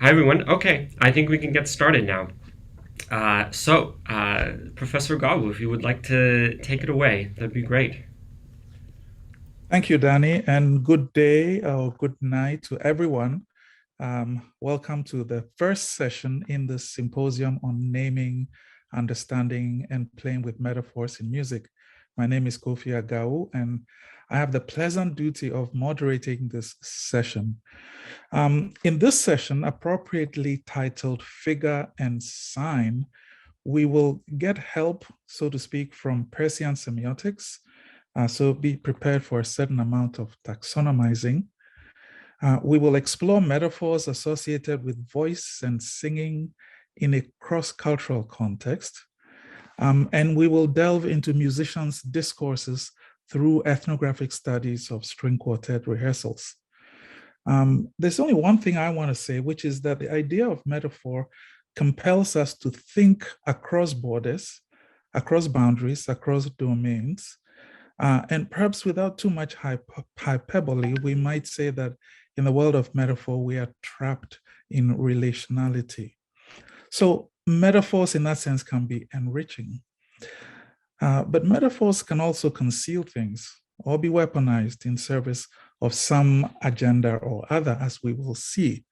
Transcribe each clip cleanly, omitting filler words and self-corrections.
Hi, everyone. Okay, I think we can get started now. Professor Agawu, if you would like to take it away, that'd be great. Thank you, Danny, and good day or good night to everyone. Welcome to the first session in the Symposium on Naming, Understanding, and Playing with Metaphors in Music. My name is KOFI Agawu, and I have the pleasant duty of moderating this session. In this session, appropriately titled Figure and Sign, we will get help, so to speak, from Persian semiotics. So be prepared for a certain amount of taxonomizing. We will explore metaphors associated with voice and singing in a cross-cultural context. And we will delve into musicians' discourses through ethnographic studies of string quartet rehearsals. There's only one thing I want to say, which is that the idea of metaphor compels us to think across borders, across boundaries, across domains. And perhaps without too much hyperbole, we might say that in the world of metaphor, we are trapped in relationality. So metaphors in that sense can be enriching. But metaphors can also conceal things or be weaponized in service of some agenda or other, as we will see.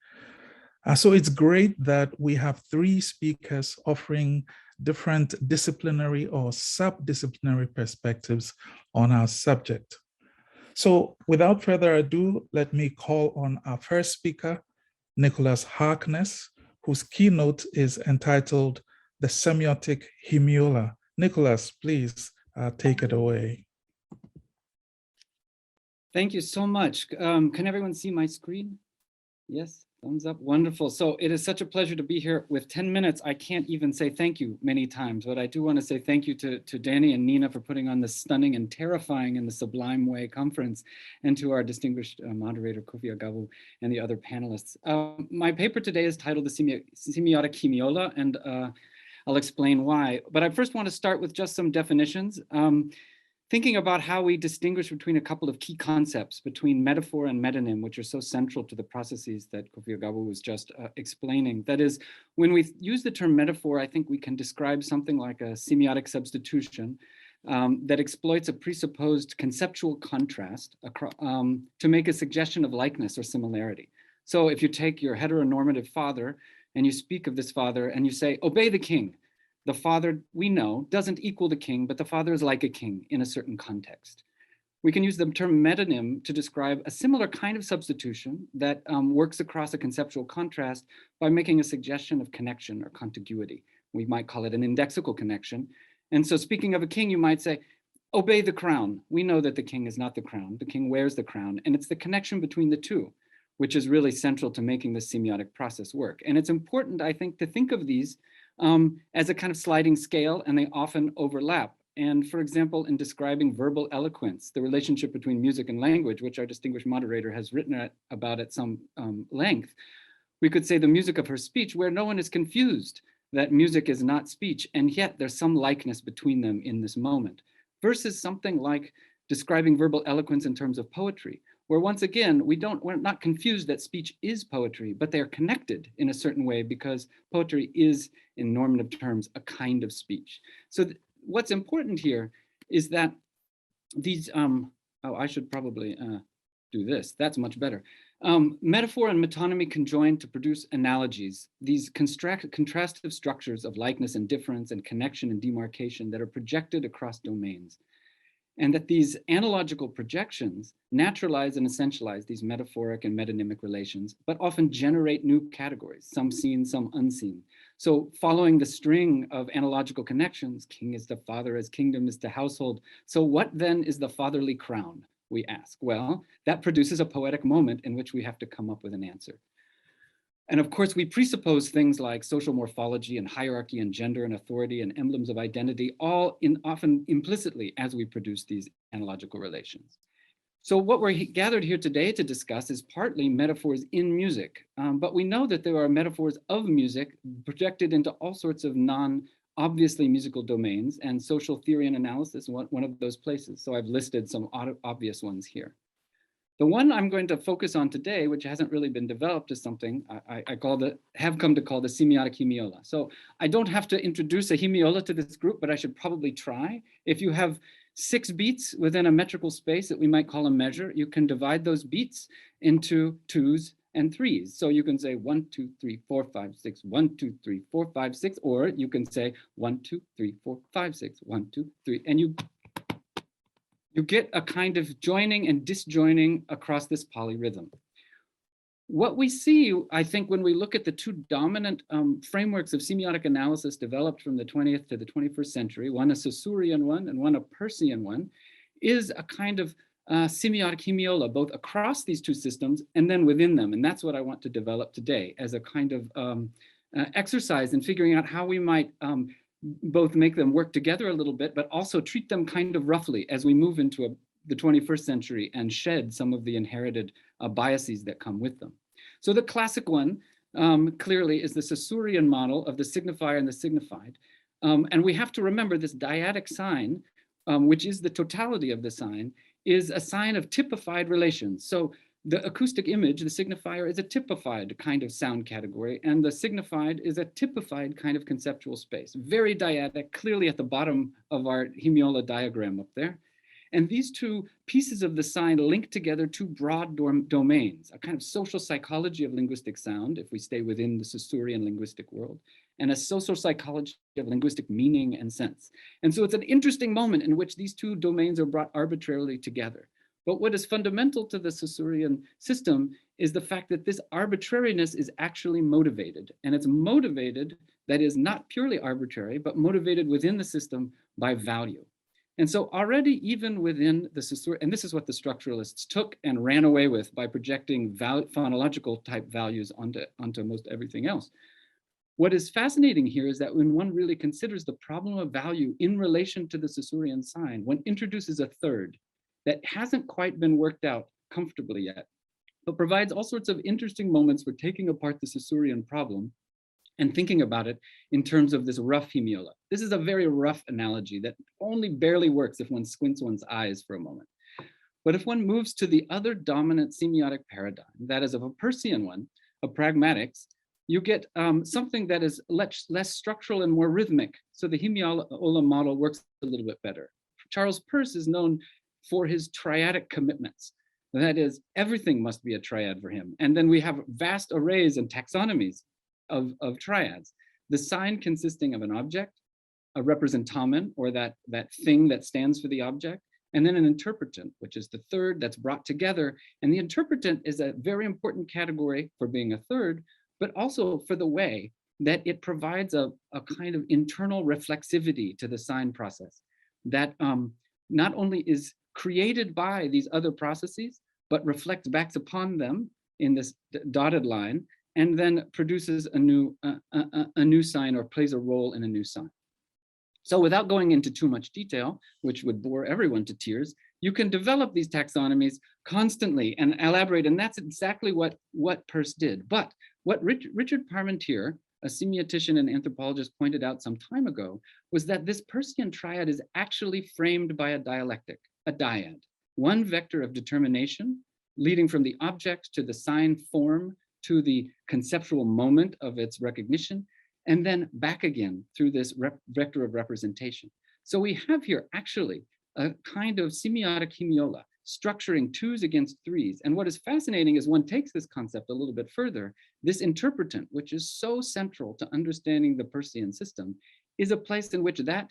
So it's great that we have three speakers offering different disciplinary or subdisciplinary perspectives on our subject. So without further ado, let me call on our first speaker, Nicholas Harkness, whose keynote is entitled The Semiotic Hemiola. Nicholas, please take it away. Thank you so much. Can everyone see my screen? Yes, thumbs up, wonderful. So it is such a pleasure to be here. With 10 minutes, I can't even say thank you many times, but I do want to say thank you to Danny and Nina for putting on this stunning and terrifying in the sublime way conference, and to our distinguished moderator, KOFI Agawu, and the other panelists. My paper today is titled The Semiotic Hemiola, and I'll explain why. But I first want to start with just some definitions. Thinking about how we distinguish between a couple of key concepts between metaphor and metonym, which are so central to the processes that KOFI Agawu was just explaining. That is, when we use the term metaphor, I think we can describe something like a semiotic substitution that exploits a presupposed conceptual contrast to make a suggestion of likeness or similarity. So if you take your heteronormative father and you speak of this father and you say, obey the king, the father, we know, doesn't equal the king, but the father is like a king in a certain context. We can use the term metonym to describe a similar kind of substitution that works across a conceptual contrast by making a suggestion of connection or contiguity. We might call it an indexical connection. And so speaking of a king, you might say, obey the crown. We know that the king is not the crown. The king wears the crown. And it's the connection between the two, which is really central to making the semiotic process work. And it's important, I think, to think of these as a kind of sliding scale, and they often overlap. And for example, in describing verbal eloquence, the relationship between music and language, which our distinguished moderator has written about at some length, we could say the music of her speech, where no one is confused that music is not speech, and yet there's some likeness between them in this moment, versus something like describing verbal eloquence in terms of poetry, where once again, we're not confused that speech is poetry, but they are connected in a certain way because poetry is, in normative terms, a kind of speech. So what's important here is that these, I should probably do this, that's much better. Metaphor and metonymy conjoin to produce analogies, these contrastive structures of likeness and difference and connection and demarcation that are projected across domains. And that these analogical projections naturalize and essentialize these metaphoric and metonymic relations, but often generate new categories, some seen, some unseen. So following the string of analogical connections, king is to father as kingdom is to household. So what then is the fatherly crown, we ask? Well, that produces a poetic moment in which we have to come up with an answer. And of course, we presuppose things like social morphology and hierarchy and gender and authority and emblems of identity, all often implicitly as we produce these analogical relations. So what we're gathered here today to discuss is partly metaphors in music, but we know that there are metaphors of music projected into all sorts of non-obviously musical domains, and social theory and analysis is one of those places. So I've listed some obvious ones here. The one I'm going to focus on today, which hasn't really been developed, is something I have come to call the semiotic hemiola. So I don't have to introduce a hemiola to this group, but I should probably try. If you have 6 beats within a metrical space that we might call a measure, you can divide those beats into 2s and 3s. So you can say 1, 2, 3, 4, 5, 6, 1, 2, 3, 4, 5, 6, or you can say 1, 2, 3, 4, 5, 6, 1, 2, 3, and you get a kind of joining and disjoining across this polyrhythm. What we see, I think, when we look at the 2 dominant frameworks of semiotic analysis developed from the 20th to the 21st century, one a Saussurean one and one a Peircean one, is a kind of semiotic hemiola, both across these 2 systems and then within them. And that's what I want to develop today as a kind of exercise in figuring out how we might both make them work together a little bit, but also treat them kind of roughly as we move into the 21st century and shed some of the inherited biases that come with them. So the classic one clearly is the Saussurean model of the signifier and the signified. And we have to remember this dyadic sign, which is the totality of the sign, is a sign of typified relations. So the acoustic image, the signifier, is a typified kind of sound category, and the signified is a typified kind of conceptual space. Very dyadic, clearly at the bottom of our hemiola diagram up there. And these 2 pieces of the sign link together 2 broad domains, a kind of social psychology of linguistic sound, if we stay within the Saussurean linguistic world, and a social psychology of linguistic meaning and sense. And so it's an interesting moment in which these 2 domains are brought arbitrarily together. But what is fundamental to the Saussurean system is the fact that this arbitrariness is actually motivated. And it's motivated, that is not purely arbitrary, but motivated within the system by value. And so already even within the Saussure, and this is what the structuralists took and ran away with by projecting phonological type values onto most everything else. What is fascinating here is that when one really considers the problem of value in relation to the Saussurean sign, one introduces a third that hasn't quite been worked out comfortably yet, but provides all sorts of interesting moments for taking apart the Saussurean problem and thinking about it in terms of this rough hemiola. This is a very rough analogy that only barely works if one squints one's eyes for a moment. But if one moves to the other dominant semiotic paradigm, that is of a Peircean one, of pragmatics, you get something that is less structural and more rhythmic. So the hemiola model works a little bit better. Charles Peirce is known for his triadic commitments. That is, everything must be a triad for him. And then we have vast arrays and taxonomies of triads. The sign consisting of an object, a representamen, or that thing that stands for the object, and then an interpretant, which is the third that's brought together. And the interpretant is a very important category for being a third, but also for the way that it provides a kind of internal reflexivity to the sign process that not only is created by these other processes, but reflects back upon them in this dotted line, and then produces a new sign or plays a role in a new sign. So without going into too much detail, which would bore everyone to tears, you can develop these taxonomies constantly and elaborate, and that's exactly what Peirce did. But what Richard Parmentier, a semiotician and anthropologist, pointed out some time ago was that this Peircean triad is actually framed by a dialectic, a dyad, one vector of determination leading from the object to the sign form to the conceptual moment of its recognition, and then back again through this vector of representation. So we have here actually a kind of semiotic hemiola structuring 2s against 3s. And what is fascinating is one takes this concept a little bit further. This interpretant, which is so central to understanding the Peircean system, is a place in which that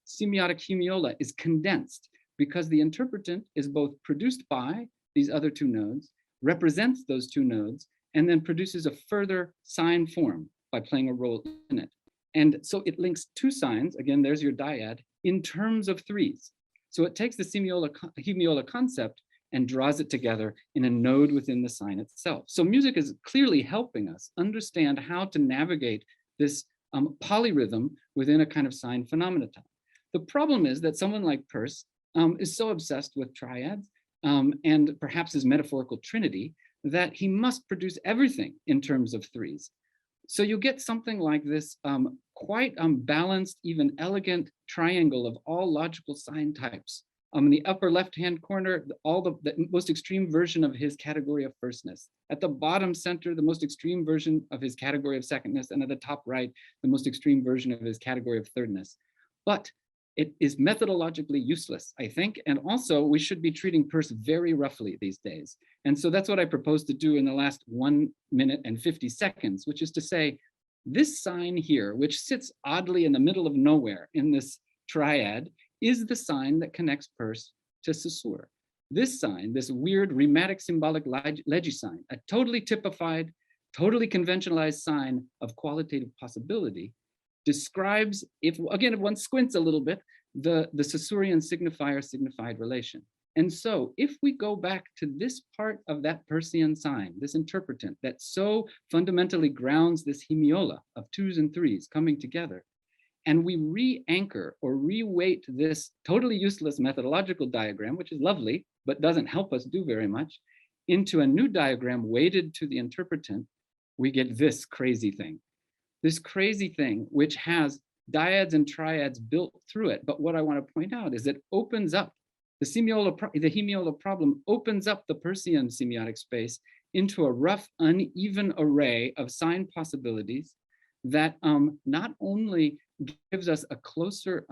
semiotic hemiola is condensed, because the interpretant is both produced by these other 2 nodes, represents those 2 nodes, and then produces a further sign form by playing a role in it. And so it links 2 signs, again, there's your dyad, in terms of 3s. So it takes the hemiola concept and draws it together in a node within the sign itself. So music is clearly helping us understand how to navigate this polyrhythm within a kind of sign phenomenon. The problem is that someone like Peirce is so obsessed with triads and perhaps his metaphorical trinity that he must produce everything in terms of 3s. So you get something like this quite balanced, even elegant triangle of all logical sign types In the upper left-hand corner, the most extreme version of his category of firstness. At the bottom center, the most extreme version of his category of secondness, and at the top right, the most extreme version of his category of thirdness. But it is methodologically useless, I think, and also we should be treating Peirce very roughly these days. And so that's what I propose to do in the last 1 minute and 50 seconds, which is to say, this sign here, which sits oddly in the middle of nowhere in this triad, is the sign that connects Peirce to Saussure. This sign, this weird rhematic symbolic legisign, a totally typified, totally conventionalized sign of qualitative possibility, describes, if one squints a little bit, the Saussurean signifier-signified relation. And so if we go back to this part of that Peircean sign, this interpretant that so fundamentally grounds this hemiola of twos and threes coming together, and we re-anchor or re-weight this totally useless methodological diagram, which is lovely, but doesn't help us do very much, into a new diagram weighted to the interpretant, we get this crazy thing. This crazy thing, which has dyads and triads built through it. But what I want to point out is it opens up, the hemiola problem opens up the Peircean semiotic space into a rough, uneven array of sign possibilities that not only gives us a closer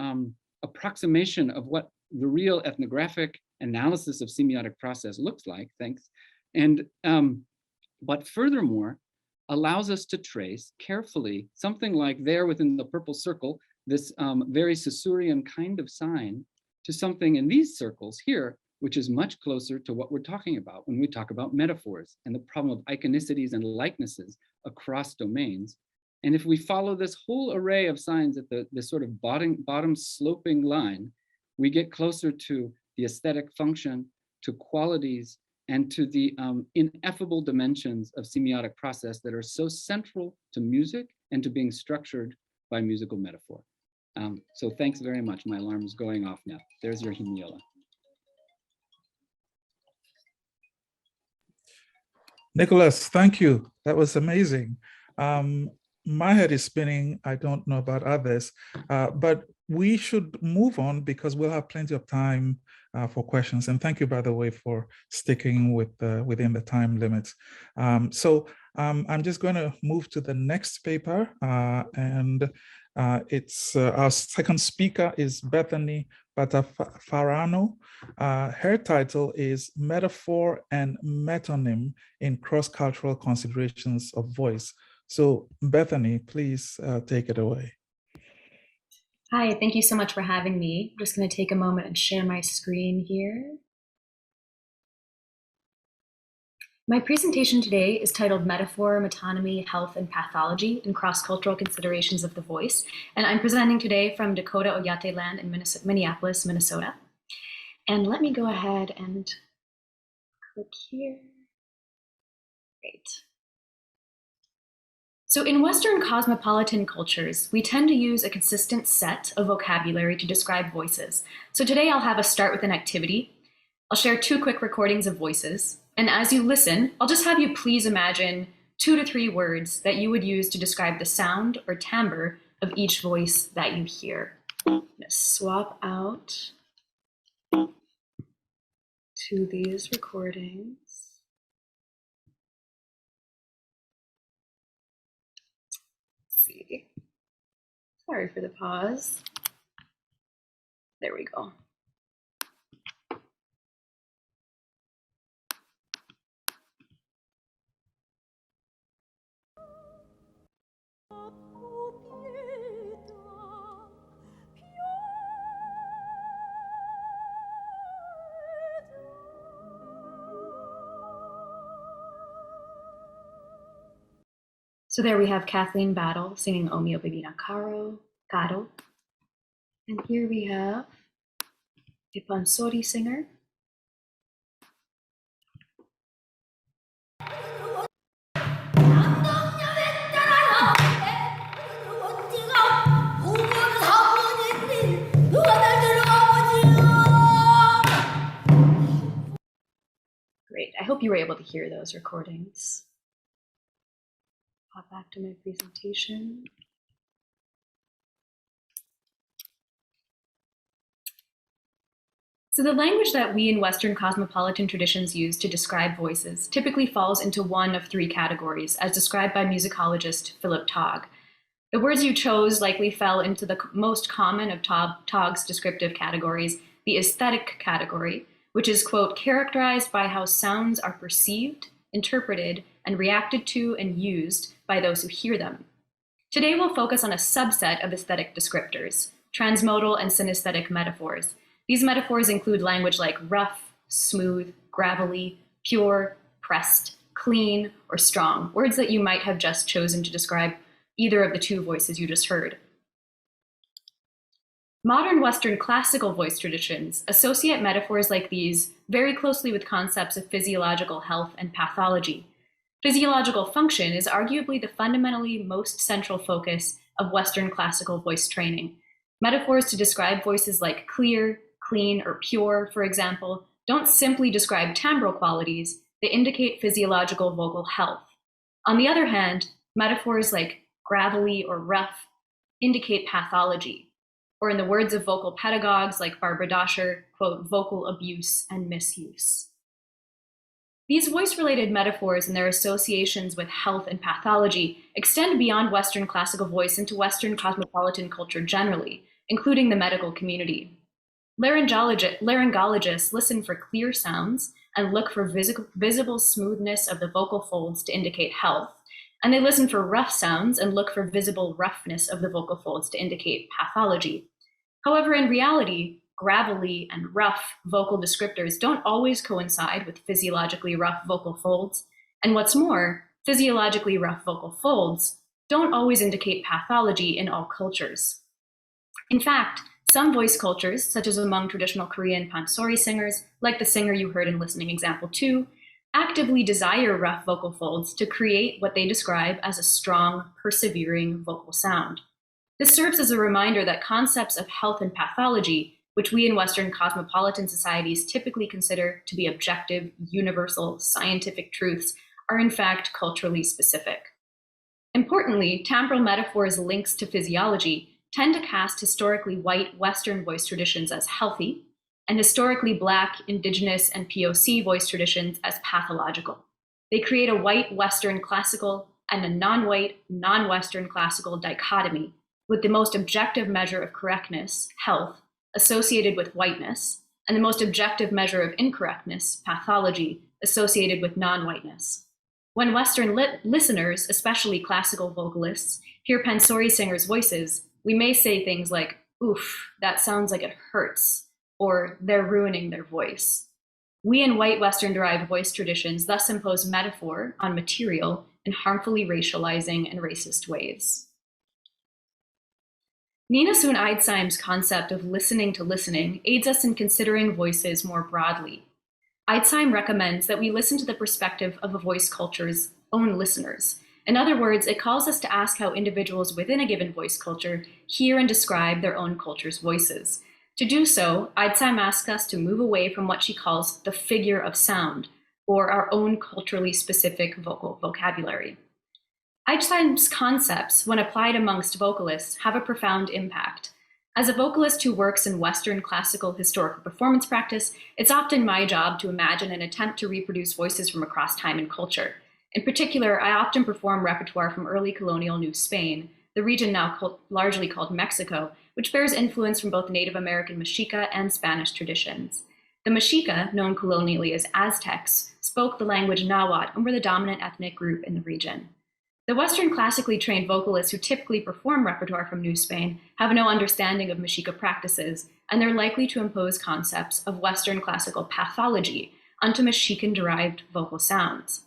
approximation of what the real ethnographic analysis of semiotic process looks like, thanks, and but furthermore, allows us to trace carefully something like there within the purple circle, this very Saussurean kind of sign, to something in these circles here, which is much closer to what we're talking about when we talk about metaphors and the problem of iconicities and likenesses across domains. And if we follow this whole array of signs at the sort of bottom sloping line, we get closer to the aesthetic function, to qualities, and to the ineffable dimensions of semiotic process that are so central to music and to being structured by musical metaphor. So thanks very much. My alarm is going off now. There's your hemiola. Nicholas, thank you. That was amazing. My head is spinning. I don't know about others, but we should move on because we'll have plenty of time for questions. And thank you, by the way, for sticking with within the time limits. So I'm just going to move to the next paper, and it's our second speaker is Bethany Battafarano. Her title is Metaphor and Metonym in Cross-Cultural Considerations of Voice. So Bethany, please take it away. Hi, thank you so much for having me. I'm just going to take a moment and share my screen here. My presentation today is titled Metaphor, Metonymy, Health, and Pathology in Cross-Cultural Considerations of the Voice, and I'm presenting today from Dakota Oyate land in Minneapolis, Minnesota. And let me go ahead and click here. Great. So in Western cosmopolitan cultures, we tend to use a consistent set of vocabulary to describe voices. So today I'll have us start with an activity. I'll share 2 quick recordings of voices. And as you listen, I'll just have you please imagine 2 to 3 words that you would use to describe the sound or timbre of each voice that you hear. I'm gonna swap out to these recordings. See. Sorry for the pause. There we go. So there we have Kathleen Battle singing O mio bambina caro. And here we have a Pansori singer. Great, I hope you were able to hear those recordings. Pop back to my presentation. So the language that we in Western cosmopolitan traditions use to describe voices typically falls into one of three categories, as described by musicologist Philip Togg. The words you chose likely fell into the most common of Togg's descriptive categories, the aesthetic category, which is, quote, characterized by how sounds are perceived, interpreted, and reacted to and used by those who hear them. Today, we'll focus on a subset of aesthetic descriptors, transmodal and synesthetic metaphors. These metaphors include language like rough, smooth, gravelly, pure, pressed, clean, or strong, words that you might have just chosen to describe either of the two voices you just heard. Modern Western classical voice traditions associate metaphors like these very closely with concepts of physiological health and pathology. Physiological function is arguably the fundamentally most central focus of Western classical voice training. Metaphors to describe voices like clear, clean, or pure, for example, don't simply describe timbral qualities, they indicate physiological vocal health. On the other hand, metaphors like gravelly or rough indicate pathology, or in the words of vocal pedagogues like Barbara Doscher, quote, vocal abuse and misuse. These voice-related metaphors and their associations with health and pathology extend beyond Western classical voice into Western cosmopolitan culture generally, including the medical community. Laryngologists listen for clear sounds and look for visible smoothness of the vocal folds to indicate health, and they listen for rough sounds and look for visible roughness of the vocal folds to indicate pathology. However, in reality, gravelly and rough vocal descriptors don't always coincide with physiologically rough vocal folds, and what's more, physiologically rough vocal folds don't always indicate pathology in all cultures. In fact, some voice cultures, such as among traditional Korean pansori singers, like the singer you heard in listening example 2, actively desire rough vocal folds to create what they describe as a strong, persevering vocal sound. This serves as a reminder that concepts of health and pathology, which we in Western cosmopolitan societies typically consider to be objective, universal, scientific truths, are in fact culturally specific. Importantly, timbral metaphors' links to physiology tend to cast historically white Western voice traditions as healthy, and historically Black, Indigenous, and POC voice traditions as pathological. They create a white Western classical and a non-white, non-Western classical dichotomy, with the most objective measure of correctness, health, associated with whiteness, and the most objective measure of incorrectness, pathology, associated with non-whiteness. When Western listeners, especially classical vocalists, hear pansori singers' voices, we may say things like, oof, that sounds like it hurts, or they're ruining their voice. We in white Western-derived voice traditions thus impose metaphor on material in harmfully racializing and racist ways. Nina Soon Eidsheim's concept of listening to listening aids us in considering voices more broadly. Eidsheim recommends that we listen to the perspective of a voice culture's own listeners. In other words, it calls us to ask how individuals within a given voice culture hear and describe their own culture's voices. To do so, Eidsheim asks us to move away from what she calls the figure of sound, or our own culturally specific vocal vocabulary. Eidsheim's concepts, when applied amongst vocalists, have a profound impact. As a vocalist who works in Western classical historical performance practice, it's often my job to imagine and attempt to reproduce voices from across time and culture. In particular, I often perform repertoire from early colonial New Spain, the region now largely called Mexico, which bears influence from both Native American Mexica and Spanish traditions. The Mexica, known colonially as Aztecs, spoke the language Nahuatl and were the dominant ethnic group in the region. The Western classically trained vocalists who typically perform repertoire from New Spain have no understanding of Mexica practices, and they're likely to impose concepts of Western classical pathology onto Mexican-derived vocal sounds.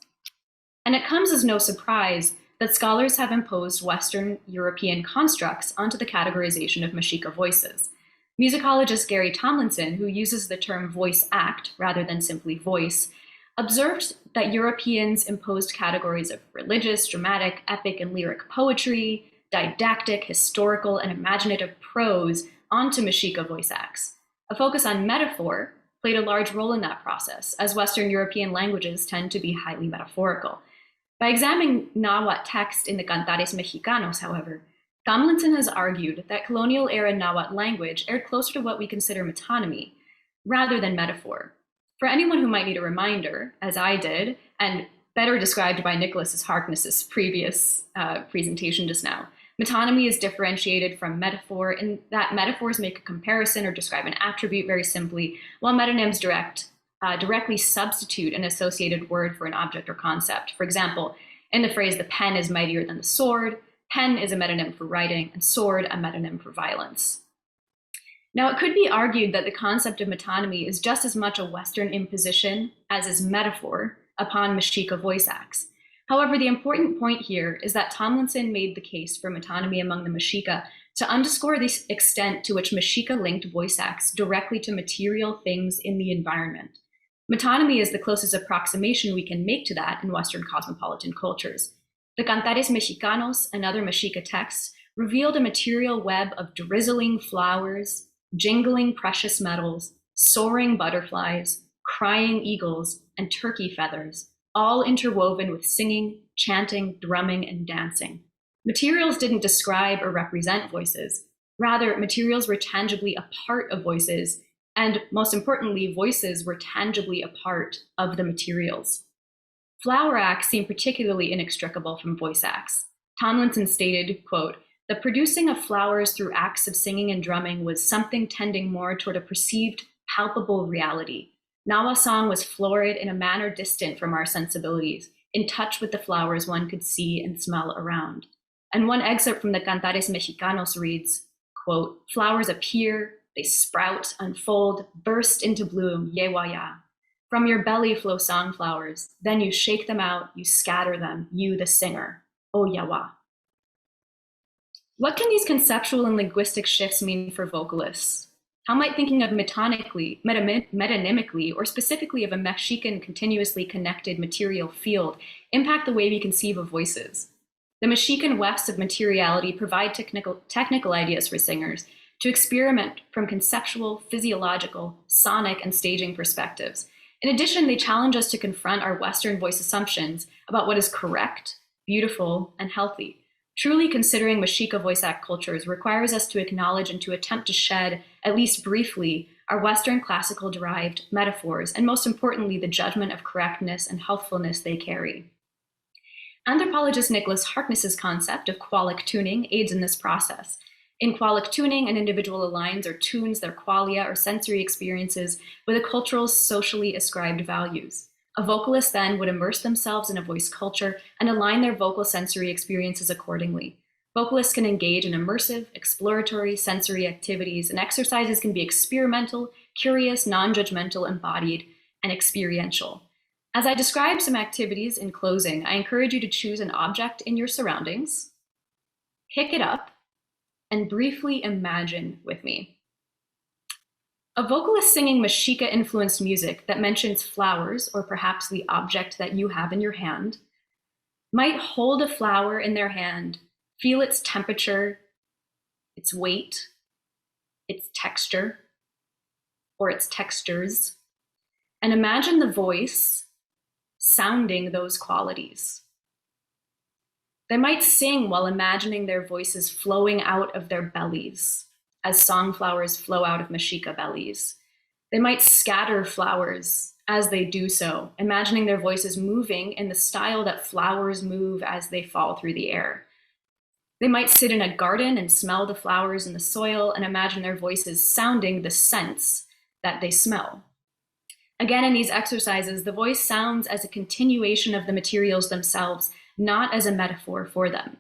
And it comes as no surprise that scholars have imposed Western European constructs onto the categorization of Mexica voices. Musicologist Gary Tomlinson, who uses the term voice act rather than simply voice, observed that Europeans imposed categories of religious, dramatic, epic, and lyric poetry, didactic, historical, and imaginative prose onto Mexica voice acts. A focus on metaphor played a large role in that process, as Western European languages tend to be highly metaphorical. By examining Nahuatl text in the Cantares Mexicanos, however, Tomlinson has argued that colonial-era Nahuatl language erred closer to what we consider metonymy. rather than metaphor. For anyone who might need a reminder, as I did, and better described by Nicholas's Harkness's previous presentation just now, metonymy is differentiated from metaphor in that metaphors make a comparison or describe an attribute very simply, while metonyms directly substitute an associated word for an object or concept. For example, in the phrase, the pen is mightier than the sword, pen is a metonym for writing, and sword a metonym for violence. Now, it could be argued that the concept of metonymy is just as much a Western imposition as is metaphor upon Mexica voice acts. However, the important point here is that Tomlinson made the case for metonymy among the Mexica to underscore the extent to which Mexica linked voice acts directly to material things in the environment. Metonymy is the closest approximation we can make to that in Western cosmopolitan cultures. The Cantares Mexicanos and other Mexica texts revealed a material web of drizzling flowers, jingling precious metals, soaring butterflies, crying eagles, and turkey feathers, all interwoven with singing, chanting, drumming, and dancing. Materials didn't describe or represent voices. Rather, materials were tangibly a part of voices, and most importantly, voices were tangibly a part of the materials. Flower acts seem particularly inextricable from voice acts. Tomlinson stated, quote, "The producing of flowers through acts of singing and drumming was something tending more toward a perceived, palpable reality. Nawa song was florid in a manner distant from our sensibilities, in touch with the flowers one could see and smell around." And one excerpt from the Cantares Mexicanos reads, quote, "Flowers appear, they sprout, unfold, burst into bloom, yewaya. From your belly flow songflowers, then you shake them out, you scatter them, you the singer, O yawa." What can these conceptual and linguistic shifts mean for vocalists? How might thinking of metonymically, or specifically of a Mexican continuously connected material field impact the way we conceive of voices? The Mexican wefts of materiality provide technical ideas for singers to experiment from conceptual, physiological, sonic, and staging perspectives. In addition, they challenge us to confront our Western voice assumptions about what is correct, beautiful, and healthy. Truly considering Mexica voice act cultures requires us to acknowledge and to attempt to shed, at least briefly, our Western classical-derived metaphors, and most importantly, the judgment of correctness and healthfulness they carry. Anthropologist Nicholas Harkness's concept of qualic tuning aids in this process. In qualic tuning, an individual aligns or tunes their qualia or sensory experiences with a cultural's socially ascribed values. A vocalist then would immerse themselves in a voice culture and align their vocal sensory experiences accordingly. Vocalists can engage in immersive, exploratory sensory activities, and exercises can be experimental, curious, non-judgmental, embodied, and experiential. As I describe some activities in closing, I encourage you to choose an object in your surroundings, pick it up, and briefly imagine with me. A vocalist singing Mexica-influenced music that mentions flowers, or perhaps the object that you have in your hand, might hold a flower in their hand, feel its temperature, its weight, its texture, or its textures, and imagine the voice sounding those qualities. They might sing while imagining their voices flowing out of their bellies, as songflowers flow out of Mexica bellies. They might scatter flowers as they do so, imagining their voices moving in the style that flowers move as they fall through the air. They might sit in a garden and smell the flowers in the soil and imagine their voices sounding the scents that they smell. Again, in these exercises, the voice sounds as a continuation of the materials themselves, not as a metaphor for them.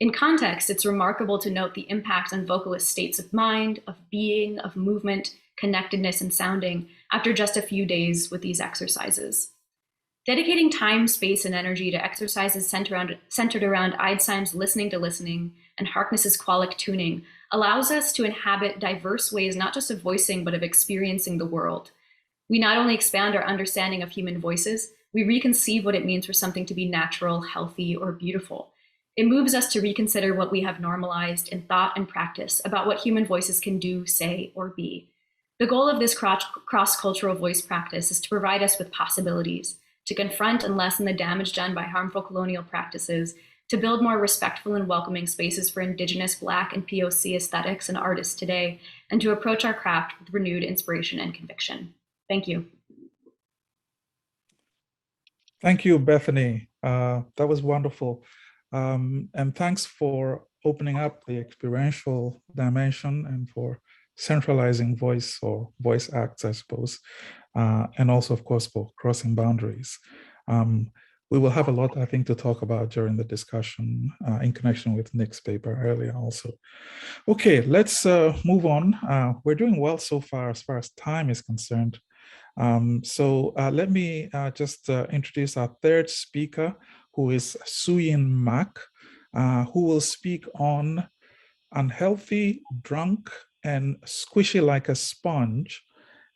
In context, it's remarkable to note the impact on vocalist states of mind, of being, of movement, connectedness, and sounding after just a few days with these exercises. Dedicating time, space, and energy to exercises centered around Eidsheim's listening to listening and Harkness's qualic tuning allows us to inhabit diverse ways, not just of voicing, but of experiencing the world. We not only expand our understanding of human voices, we reconceive what it means for something to be natural, healthy, or beautiful. It moves us to reconsider what we have normalized in thought and practice about what human voices can do, say, or be. The goal of this cross-cultural voice practice is to provide us with possibilities, to confront and lessen the damage done by harmful colonial practices, to build more respectful and welcoming spaces for Indigenous, Black, and POC aesthetics and artists today, and to approach our craft with renewed inspiration and conviction. Thank you. Thank you, Bethany. That was wonderful. And thanks for opening up the experiential dimension and for centralizing voice or voice acts, I suppose. And also, of course, for crossing boundaries. We will have a lot, I think, to talk about during the discussion in connection with Nick's paper earlier also. Okay, let's move on. We're doing well so far as time is concerned. Let me just introduce our third speaker, who is Suyin Mak, who will speak on unhealthy, drunk, and squishy like a sponge,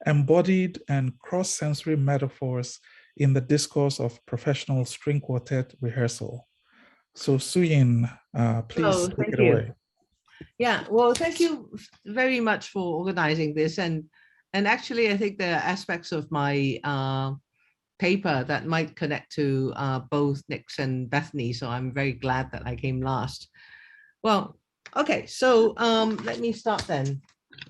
embodied and cross-sensory metaphors in the discourse of professional string quartet rehearsal. So Suyin, please take it away. Yeah, well, thank you very much for organizing this. And actually, I think there are aspects of my paper that might connect to both Nick's and Bethany. So I'm very glad that I came last. Well, okay, so let me start then.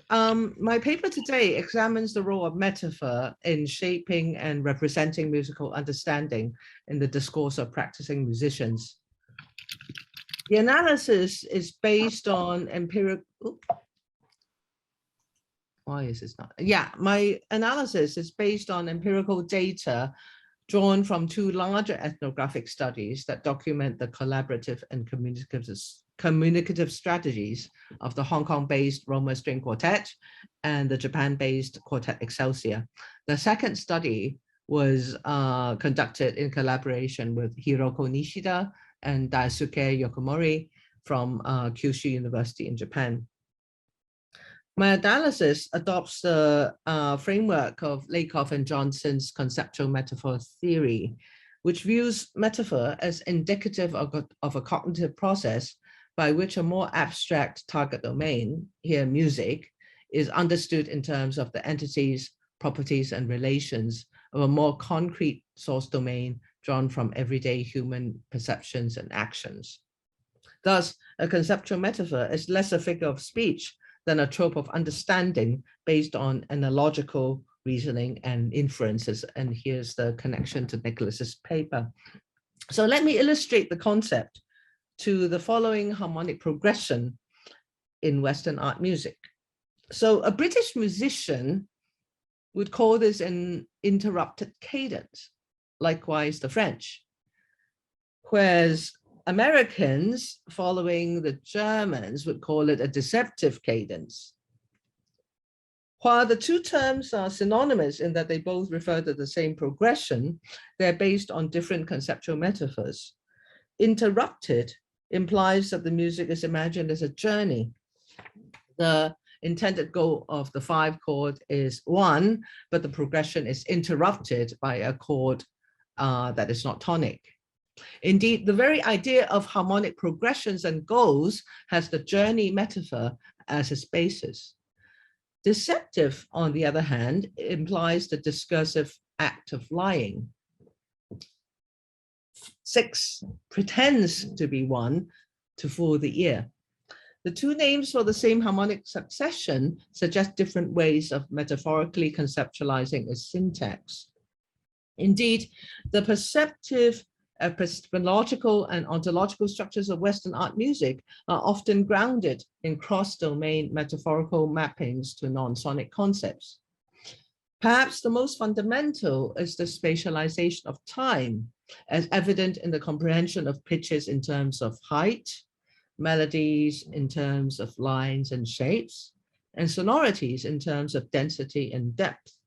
My paper today examines the role of metaphor in shaping and representing musical understanding in the discourse of practicing musicians. The analysis is based on empirical. Why is this not? Yeah, my analysis is based on empirical data drawn from two larger ethnographic studies that document the collaborative and communicative strategies of the Hong Kong-based Roma String Quartet and the Japan-based Quartet Excelsior. The second study was conducted in collaboration with Hiroko Nishida and Daisuke Yokomori from Kyushu University in Japan. My analysis adopts the framework of Lakoff and Johnson's conceptual metaphor theory, which views metaphor as indicative of a cognitive process by which a more abstract target domain, here music, is understood in terms of the entities, properties, and relations of a more concrete source domain drawn from everyday human perceptions and actions. Thus, a conceptual metaphor is less a figure of speech than a trope of understanding based on analogical reasoning and inferences. And here's the connection to Nicholas's paper. So let me illustrate the concept to the following harmonic progression in Western art music. So a British musician would call this an interrupted cadence, likewise the French, whereas Americans, following the Germans, would call it a deceptive cadence. While the two terms are synonymous in that they both refer to the same progression, they're based on different conceptual metaphors. Interrupted implies that the music is imagined as a journey. The intended goal of the 5 chord is 1, but the progression is interrupted by a chord that is not tonic. Indeed, the very idea of harmonic progressions and goals has the journey metaphor as its basis. Deceptive, on the other hand, implies the discursive act of lying. 6 pretends to be 1 to fool the ear. The two names for the same harmonic succession suggest different ways of metaphorically conceptualizing its syntax. Indeed, the perceptive, epistemological, and ontological structures of Western art music are often grounded in cross-domain metaphorical mappings to non-sonic concepts. Perhaps the most fundamental is the spatialization of time, as evident in the comprehension of pitches in terms of height, melodies in terms of lines and shapes, and sonorities in terms of density and depth.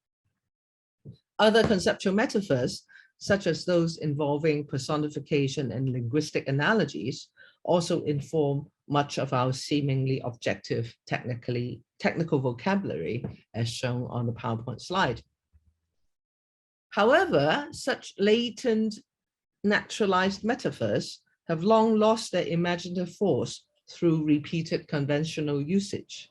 Other conceptual metaphors, such as those involving personification and linguistic analogies, also inform much of our seemingly objective technical vocabulary, as shown on the PowerPoint slide. However, such latent naturalized metaphors have long lost their imaginative force through repeated conventional usage.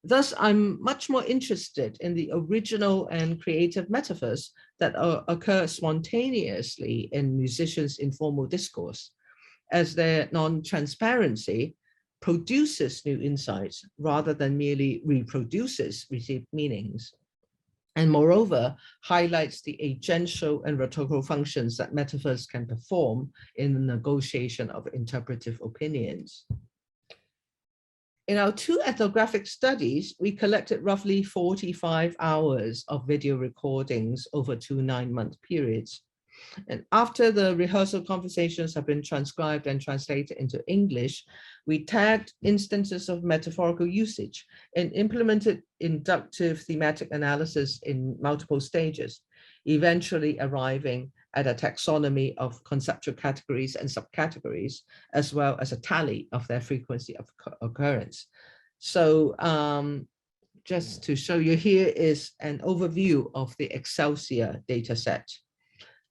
Thus, I'm much more interested in the original and creative metaphors that occur spontaneously in musicians' informal discourse, as their non-transparency produces new insights rather than merely reproduces received meanings. And moreover, highlights the agential and rhetorical functions that metaphors can perform in the negotiation of interpretive opinions. In our 2 ethnographic studies, we collected roughly 45 hours of video recordings over 2 9-month periods. And after the rehearsal conversations have been transcribed and translated into English, we tagged instances of metaphorical usage and implemented inductive thematic analysis in multiple stages, eventually arriving at a taxonomy of conceptual categories and subcategories, as well as a tally of their frequency of occurrence. So just to show you, here is an overview of the Excelsior data set.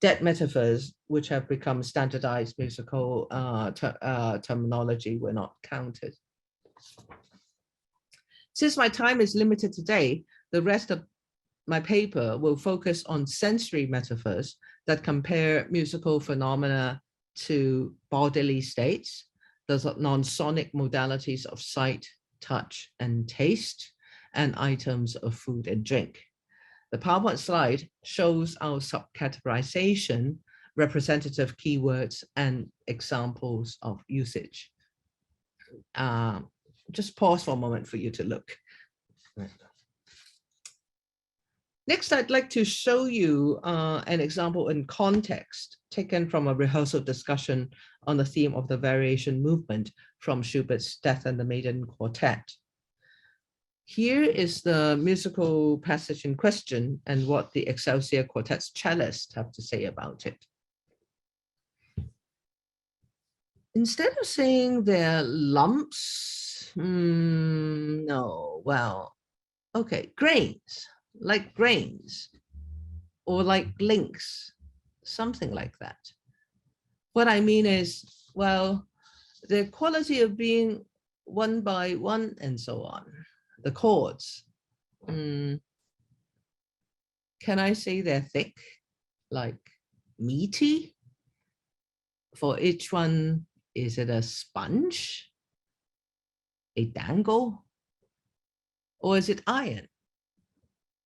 Dead metaphors, which have become standardized musical terminology, were not counted. Since my time is limited today, the rest of my paper will focus on sensory metaphors that compare musical phenomena to bodily states, those non-sonic modalities of sight, touch, and taste, and items of food and drink. The PowerPoint slide shows our subcategorization, representative keywords, and examples of usage. Just pause for a moment for you to look. Next, I'd like to show you an example in context taken from a rehearsal discussion on the theme of the variation movement from Schubert's Death and the Maiden Quartet. Here is the musical passage in question and what the Excelsior Quartet's cellists have to say about it. Instead of saying they're lumps, no, well, okay, grains, like grains, or like links, something like that. What I mean is, well, the quality of being one by one and so on. The chords, can I say they're thick, like meaty? For each one, is it a sponge, a dangle, or is it iron?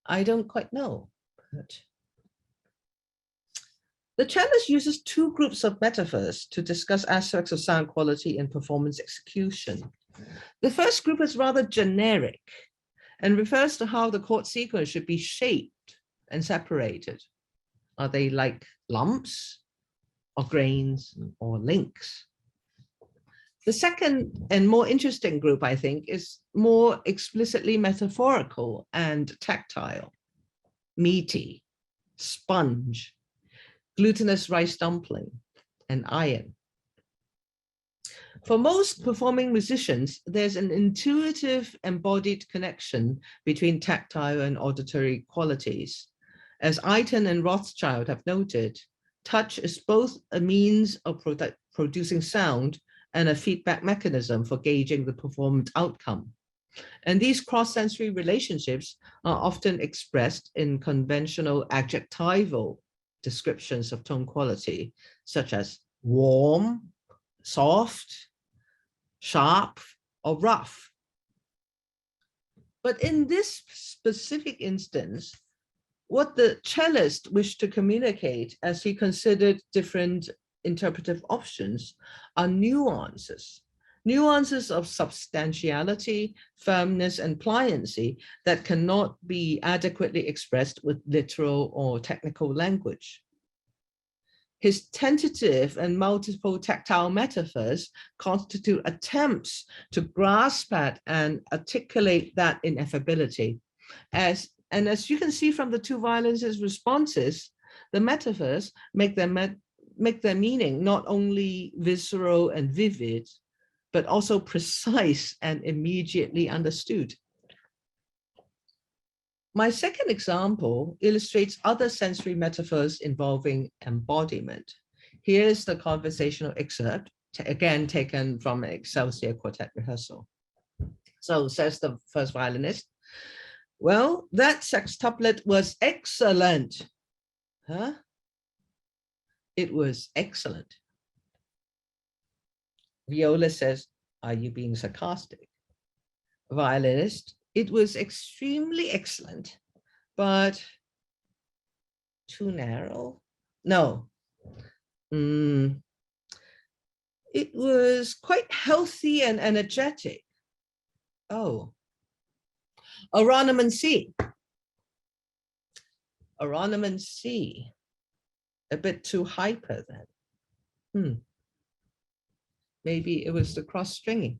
I don't quite know. But the cellist uses 2 groups of metaphors to discuss aspects of sound quality and performance execution. The first group is rather generic and refers to how the chord sequence should be shaped and separated. Are they like lumps or grains or links? The second and more interesting group, I think, is more explicitly metaphorical and tactile. Meaty, sponge, glutinous rice dumpling, and iron. For most performing musicians, there's an intuitive embodied connection between tactile and auditory qualities. As Eitan and Rothschild have noted, touch is both a means of producing sound and a feedback mechanism for gauging the performed outcome. And these cross-sensory relationships are often expressed in conventional adjectival descriptions of tone quality, such as warm, soft, sharp, or rough. But in this specific instance, what the cellist wished to communicate as he considered different interpretive options are nuances of substantiality, firmness, and pliancy that cannot be adequately expressed with literal or technical language. His tentative and multiple tactile metaphors constitute attempts to grasp at and articulate that ineffability. As you can see from the 2 violins' responses, the metaphors make their meaning not only visceral and vivid, but also precise and immediately understood. My second example illustrates other sensory metaphors involving embodiment. Here's the conversational excerpt, again taken from an Excelsior Quartet rehearsal. So says the first violinist, well, that sextuplet was excellent. Huh? It was excellent. Viola says, are you being sarcastic? Violinist, it was extremely excellent, but too narrow? No. It was quite healthy and energetic. Oh. Ornament C. Ornament C. A bit too hyper then. Maybe it was the cross stringing.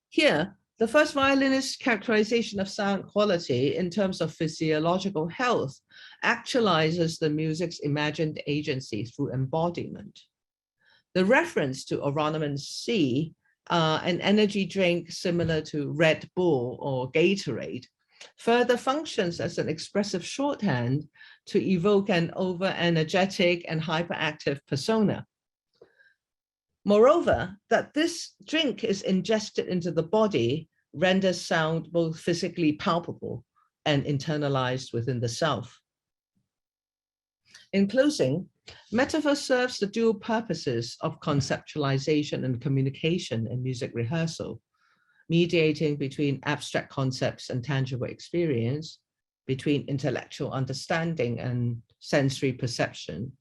Here, the first violinist's characterization of sound quality in terms of physiological health actualizes the music's imagined agency through embodiment. The reference to Ornament C, an energy drink similar to Red Bull or Gatorade, further functions as an expressive shorthand to evoke an over-energetic and hyperactive persona. Moreover, that this drink is ingested into the body renders sound both physically palpable and internalized within the self. In closing, metaphor serves the dual purposes of conceptualization and communication in music rehearsal, mediating between abstract concepts and tangible experience, between intellectual understanding and sensory perception,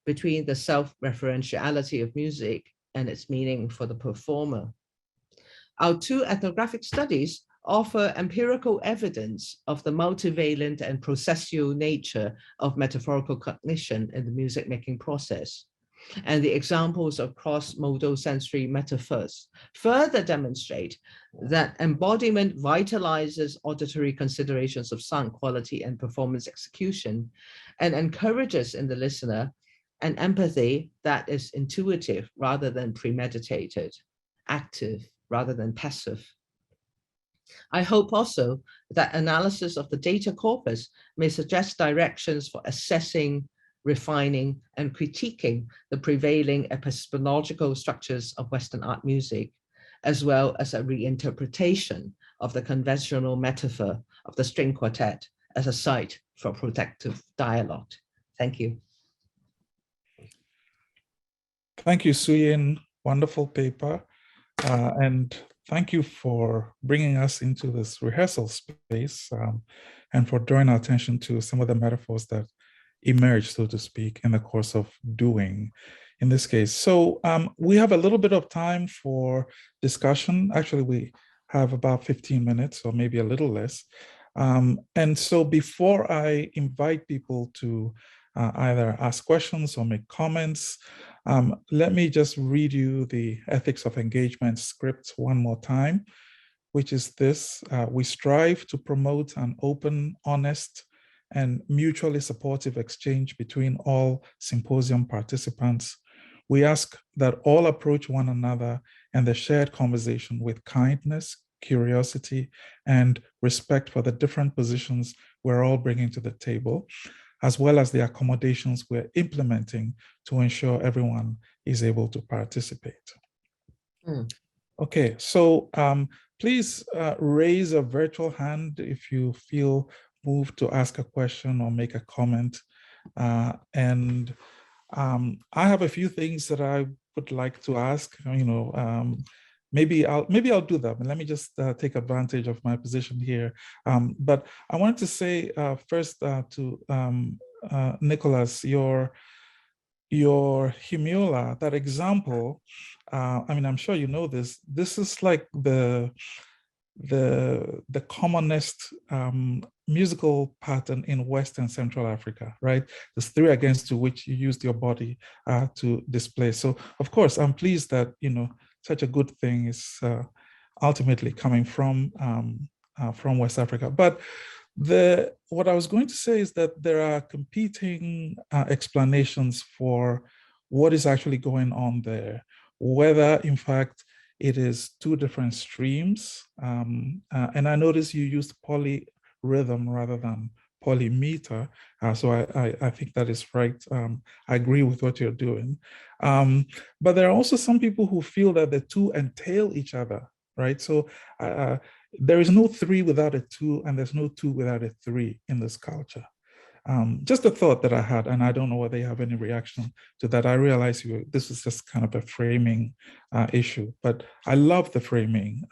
between the self-referentiality of music and its meaning for the performer. Our two ethnographic studies offer empirical evidence of the multivalent and processual nature of metaphorical cognition in the music-making process. And the examples of cross-modal sensory metaphors further demonstrate that embodiment vitalizes auditory considerations of sound quality and performance execution, and encourages in the listener an empathy that is intuitive rather than premeditated, active rather than passive. I hope also that analysis of the data corpus may suggest directions for assessing, refining, and critiquing the prevailing epistemological structures of Western art music, as well as a reinterpretation of the conventional metaphor of the string quartet as a site for protective dialogue. Thank you. Thank you, Suyin. Wonderful paper. And thank you for bringing us into this rehearsal space and for drawing our attention to some of the metaphors that emerge, so to speak, in the course of doing in this case. So we have a little bit of time for discussion. Actually, we have about 15 minutes or maybe a little less. And so before I invite people to either ask questions or make comments, let me just read you the Ethics of Engagement script one more time, which is this: we strive to promote an open, honest, and mutually supportive exchange between all symposium participants. We ask that all approach one another and the shared conversation with kindness, curiosity, and respect for the different positions we're all bringing to the table, as well as the accommodations we're implementing to ensure everyone is able to participate. Okay, so please raise a virtual hand if you feel moved to ask a question or make a comment. And I have a few things that I would like to ask. Maybe I'll do that. Let me just take advantage of my position here. But I wanted to say first to Nicholas, your Hemiola, that example. I mean, I'm sure you know this. This is like the commonest musical pattern in West and Central Africa, right? There's three against to which you used your body to display. So of course, I'm pleased that, such a good thing is ultimately coming from West Africa. But what I was going to say is that there are competing explanations for what is actually going on there, whether in fact it is two different streams. And I noticed you used polyrhythm rather than polymeter. So I think that is right. I agree with what you're doing. But there are also some people who feel that the two entail each other, right? So there is no three without a two, and there's no two without a three in this culture. just a thought that I had, and I don't know whether you have any reaction to that. I realize this is just kind of a framing issue, but I love the framing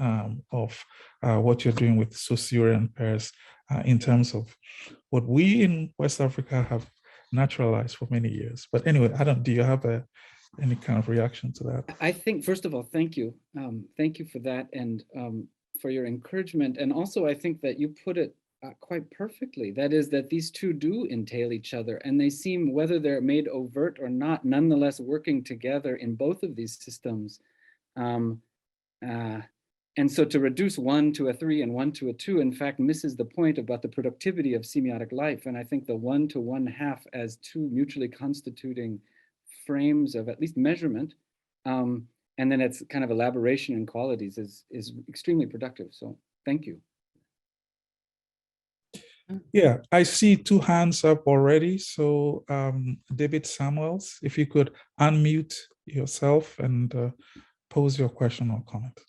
of what you're doing with Saussurian pairs in terms of what we in West Africa have naturalized for many years. But anyway, do you have any kind of reaction to that? I think, first of all, thank you. Thank you for that and for your encouragement. And also, I think that you put it quite perfectly. That is that these two do entail each other, and they seem, whether they're made overt or not, nonetheless working together in both of these systems. And so to reduce one to a 3 and one to a 2, in fact, misses the point about the productivity of semiotic life. And I think the 1 to 1/2 as two mutually constituting frames of at least measurement, and then its kind of elaboration and qualities is extremely productive. So thank you. Yeah, I see 2 hands up already. So David Samuels, if you could unmute yourself and pose your question or comment.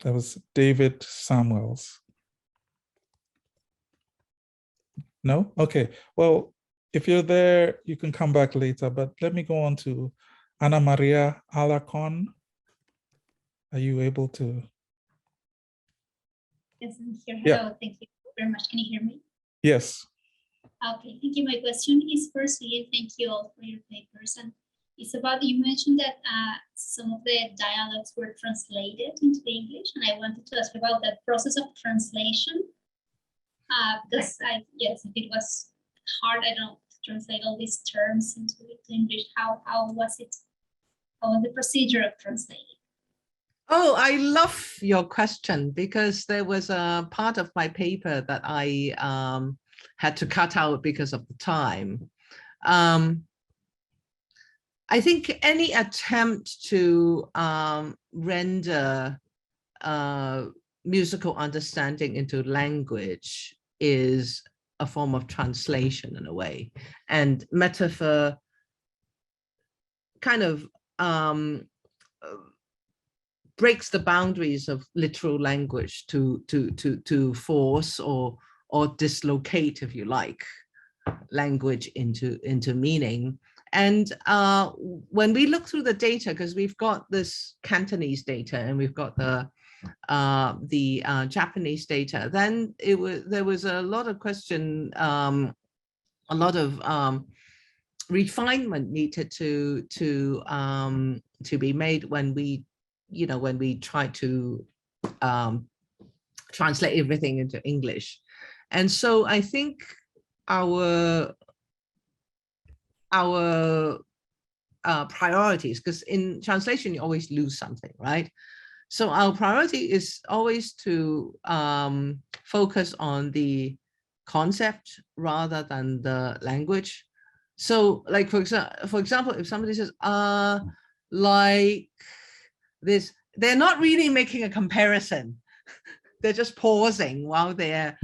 That was David Samuels. No? Okay. Well, if you're there, you can come back later, but let me go on to Ana Maria Alarcon. Are you able to? Yes, I'm here. Yeah. Hello, thank you very much. Can you hear me? Yes. Okay, thank you. My question is firstly, thank you all for your papers. And it's about, you mentioned that some of the dialogues were translated into the English, and I wanted to ask about that process of translation. Because yes, if it was hard, I don't translate all these terms into English. How was it? How was the procedure of translating? Oh, I love your question, because there was a part of my paper that I had to cut out because of the time. I think any attempt to render musical understanding into language is a form of translation in a way, and metaphor kind of breaks the boundaries of literal language to force or dislocate, if you like, language into meaning. And when we look through the data, because we've got this Cantonese data and we've got the Japanese data, then there was a lot of question, a lot of refinement needed to be made when we try to translate everything into English. And so I think our priorities, because in translation you always lose something, right? So our priority is always to focus on the concept rather than the language. So like, for example, if somebody says, like this, they're not really making a comparison. They're just pausing while they're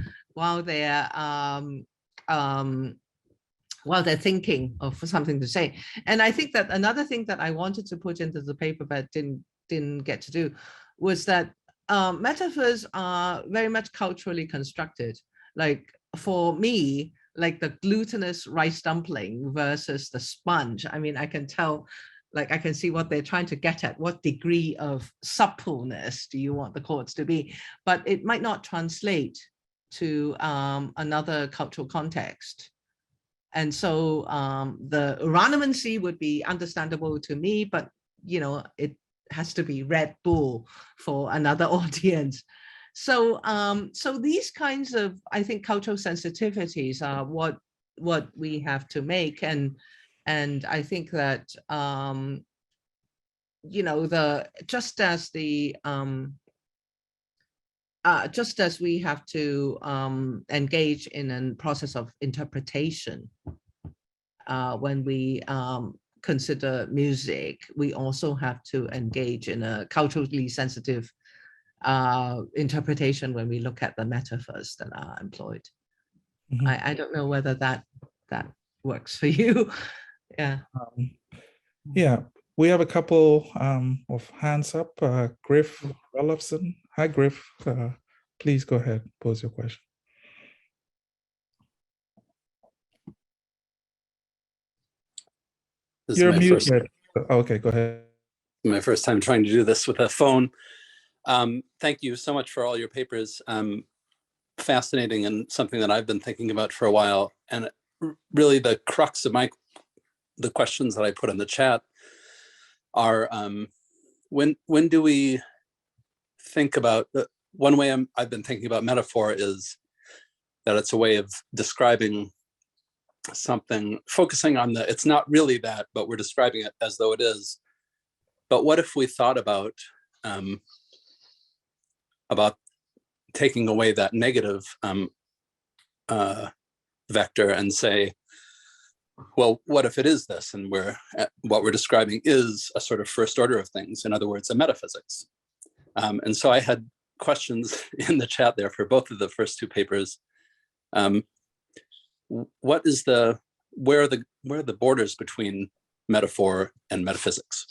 thinking of something to say. And I think that another thing that I wanted to put into the paper but didn't get to do was that metaphors are very much culturally constructed. Like for me, like the glutinous rice dumpling versus the sponge, I mean, I can tell, like I can see what they're trying to get at. What degree of suppleness do you want the chords to be? But it might not translate to another cultural context. And so the ornamency would be understandable to me, but it has to be Red Bull for another audience. So so these kinds of, I think, cultural sensitivities are what we have to make, and I think that just as we have to engage in a process of interpretation when we consider music, we also have to engage in a culturally sensitive interpretation when we look at the metaphors that are employed. Mm-hmm. I don't know whether that works for you. Yeah. Yeah, We have a couple of hands up. Griff Rollofson. Hi, Griff. Please go ahead, pose your question. This is You're my muted. Okay, go ahead. my first time trying to do this with a phone. Thank you so much for all your papers. Fascinating and something that I've been thinking about for a while. And really the crux of the questions that I put in the chat are when do we think about one way I've been thinking about metaphor is that it's a way of describing something, focusing on it's not really that, but we're describing it as though it is. But what if we thought about taking away that negative vector and say, well, what if it is this? And what we're describing is a sort of first order of things. In other words, a metaphysics. And so I had questions in the chat there for both of the first two papers. What is where are the borders between metaphor and metaphysics?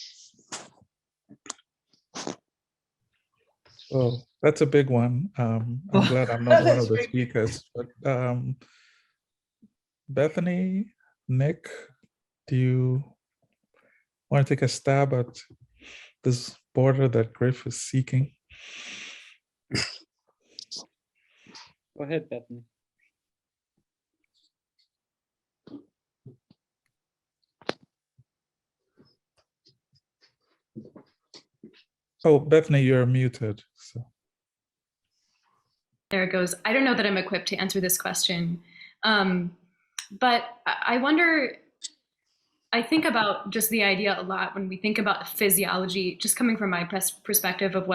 Oh, that's a big one. I'm glad I'm not one of the speakers. But Bethany, Nick, do you want to take a stab at this border that Griff is seeking? Go ahead, Bethany. Oh, Bethany, you're muted. So. There it goes. I don't know that I'm equipped to answer this question, but I wonder, I think about just the idea a lot when we think about physiology, just coming from my perspective of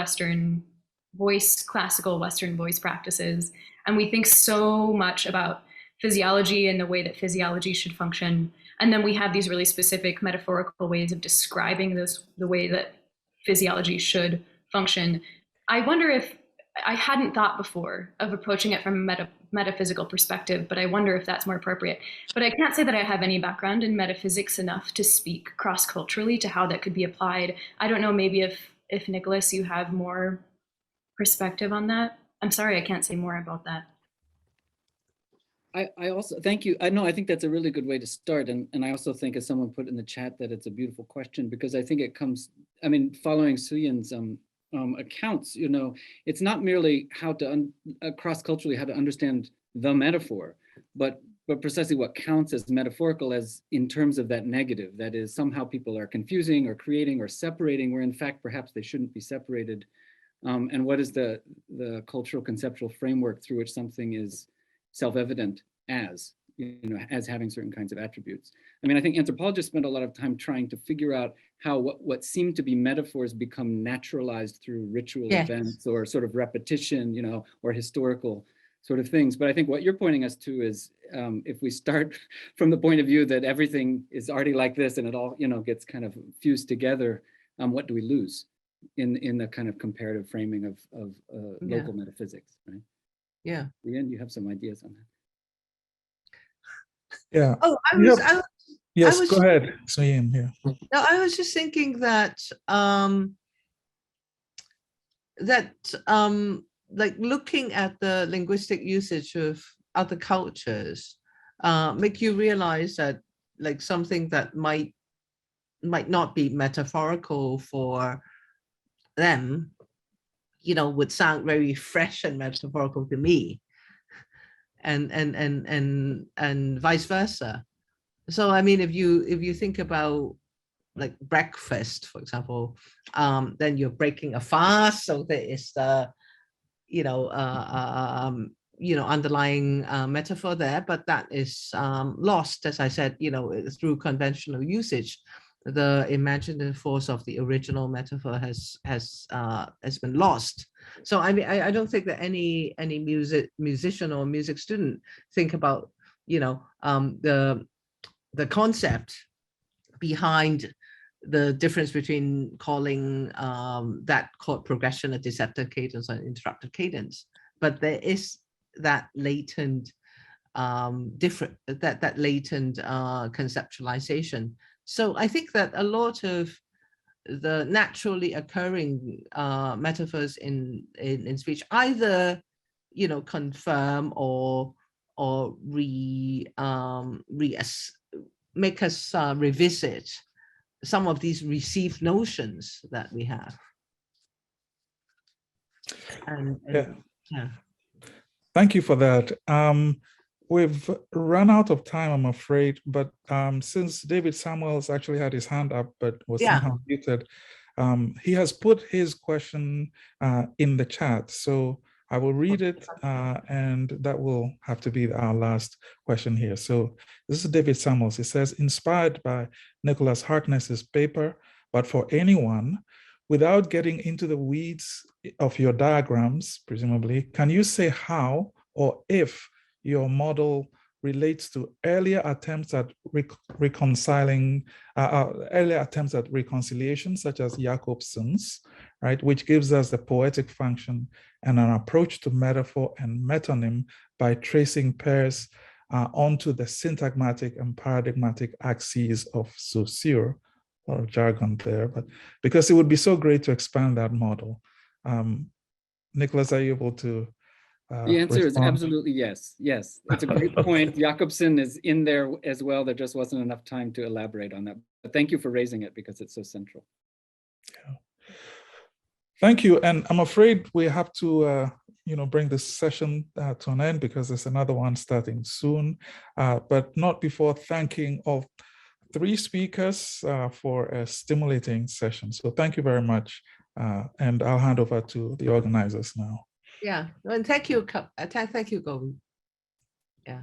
classical Western voice practices. And we think so much about physiology and the way that physiology should function. And then we have these really specific metaphorical ways of describing the way that physiology should function. I wonder if I hadn't thought before of approaching it from a metaphysical perspective, but I wonder if that's more appropriate. But I can't say that I have any background in metaphysics enough to speak cross-culturally to how that could be applied. I don't know, maybe if Nicholas, you have more perspective on that. I'm sorry, I can't say more about that. I also, thank you. I think that's a really good way to start. And I also think, as someone put in the chat, that it's a beautiful question, because I think it comes, following Suyen's accounts, it's not merely how to, cross-culturally, how to understand the metaphor, but precisely what counts as metaphorical as in terms of that negative. That is, somehow people are confusing or creating or separating, where in fact, perhaps they shouldn't be separated. And what is the cultural conceptual framework through which something is self-evident as having certain kinds of attributes. I think anthropologists spend a lot of time trying to figure out how what seem to be metaphors become naturalized through ritual events or sort of repetition, or historical sort of things. But I think what you're pointing us to is, if we start from the point of view that everything is already like this and it all, gets kind of fused together, what do we lose in the kind of comparative framing of local metaphysics, right? Yeah. Leanne, you have some ideas on that? Yeah. Oh, Yes, go ahead, Suyen. Yeah. No, I was just thinking that like looking at the linguistic usage of other cultures make you realize that like something that might not be metaphorical for them, would sound very fresh and metaphorical to me, and vice versa. So if you think about like breakfast, for example, then you're breaking a fast, so there is the underlying metaphor there, but that is lost, as I said, through conventional usage. The imaginative force of the original metaphor has been lost. So I don't think that any musician or music student think about the concept behind the difference between calling that chord progression a deceptive cadence or an interrupted cadence, but there is that latent latent conceptualization. So I think that a lot of the naturally occurring metaphors in speech either, you know, confirm or make us revisit some of these received notions that we have. And yeah. Thank you for that. We've run out of time, I'm afraid, but since David Samuels actually had his hand up but was somehow muted, he has put his question in the chat. So I will read it, and that will have to be our last question here. So this is David Samuels. He says, inspired by Nicholas Harkness's paper, but for anyone, without getting into the weeds of your diagrams, presumably, can you say how or if your model relates to earlier attempts at reconciliation, such as Jacobson's, right, which gives us the poetic function and an approach to metaphor and metonym by tracing pairs onto the syntagmatic and paradigmatic axes of Saussure, or jargon there, but because it would be so great to expand that model. Nicholas, are you able to The answer is respond? absolutely yes. Yes, it's a great point. Jacobson is in there as well. There just wasn't enough time to elaborate on that. But thank you for raising it because it's so central. Yeah. Thank you. And I'm afraid we have to bring this session to an end because there's another one starting soon, but not before thanking all 3 speakers for a stimulating session. So thank you very much. And I'll hand over to the organizers now. Yeah, and thank you, Govi. Yeah.